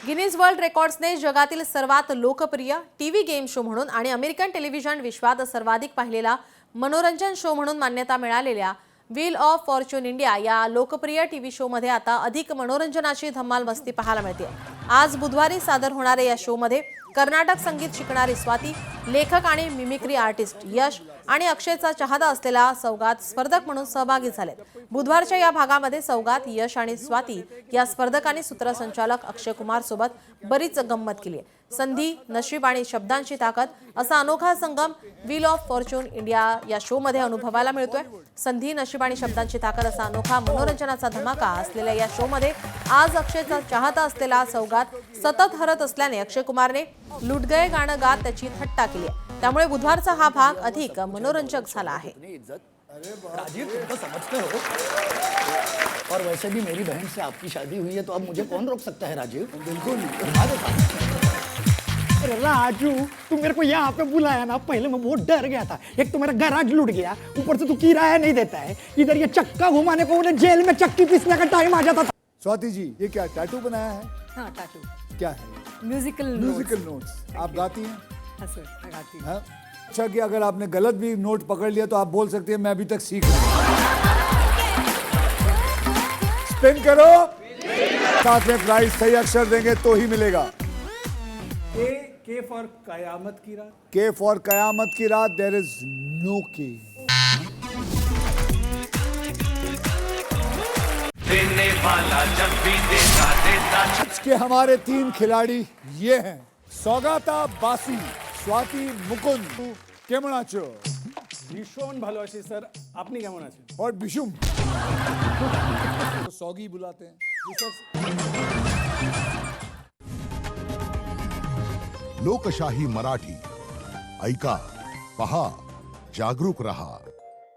Guinness world रेकॉर्ड्सने जगातील सर्वात लोकप्रिय टीव्ही गेम शो म्हणून आणि अमेरिकन टेलिव्हिजन विश्वात सर्वाधिक पाहिलेला मनोरंजन शो म्हणून मान्यता मिळालेल्या व्हील ऑफ फॉर्च्यून इंडिया या लोकप्रिय टीव्ही शो मध्ये आता अधिक मनोरंजनाची धमाल मस्ती पाहायला मिळते। आज बुधवारी सादर होणाऱ्या या शो मध्ये कर्नाटक संगीत शिकणारी स्वाती, लेखक आणि मिमिक्री आर्टिस्ट यश आणि अक्षयचा चाहता असलेला सौगात स्पर्धक म्हणून सहभागी झाले। बुधवारच्या या भागामध्ये सौगात, यश आणि स्वाती या स्पर्धकांनी सूत्रसंचालक अक्षय कुमार सोबत बरीच गंमत केली। संधी, नशीब आणि शब्दांची ताकद असा अनोखा संगम व्हील ऑफ फॉर्च्यून इंडिया या शो मध्ये अनुभवायला मिळतोय। संधी, नशीब आणि शब्दांची ताकद असा अनोखा मनोरंजनाचा धमाका असलेल्या या शो मध्ये आज अक्षयचा चाहता असलेला सौगात सतत हरत असल्याने अक्षय कुमारने लुट गए गाणं गात त्याची थट्टा केली। त्यामुळे बुधवारचा हा भाग अधिक मनोरंजक झाला आहे। राजीव, तुम तो समझते हो, और वैसे भी मेरी बहन से आपकी शादी हुई है, तो अब मुझे कौन रोक सकता है राजीव? बिल्कुल। अरे राजू, तू मेरे को यहाँ पे बुलाया ना, पहले मैं बहुत डर गया था। एक तो मेरा गैराज लूट गया, ऊपर से तू किराया नहीं देता है, इधर ये चक्का घुमाने को उन्हें जेल में चक्की पीसने का टाइम आ जाता था। स्वाति जी, ये क्या टैटू बनाया है? हाँ, टैटू। क्या है? Musical notes. आप गाती हैं? हाँ सर, मैं गाती हूँ। हाँ? अच्छा कि अगर आपने गलत भी नोट पकड़ लिया तो आप बोल सकती हैं मैं अभी तक सीख रही हूँ। स्पिन करो, साथ में प्राइस सही अक्षर देंगे तो ही मिलेगा। के फॉर कयामत की रात। के फॉर कयामत की रात, देयर इज नो के। देने वाला जब भी देता देता। आज के हमारे 3 खिलाड़ी ये हैं, सौगाता बासी, स्वाति मुकुंद, केमन आছো? भीषण ভালো আছি স্যার, আপনি কেমন আছেন? और बिशुम तो सौगी बुलाते हैं। लोकशाही मराठी ऐका, पहा, जागरूक रहा।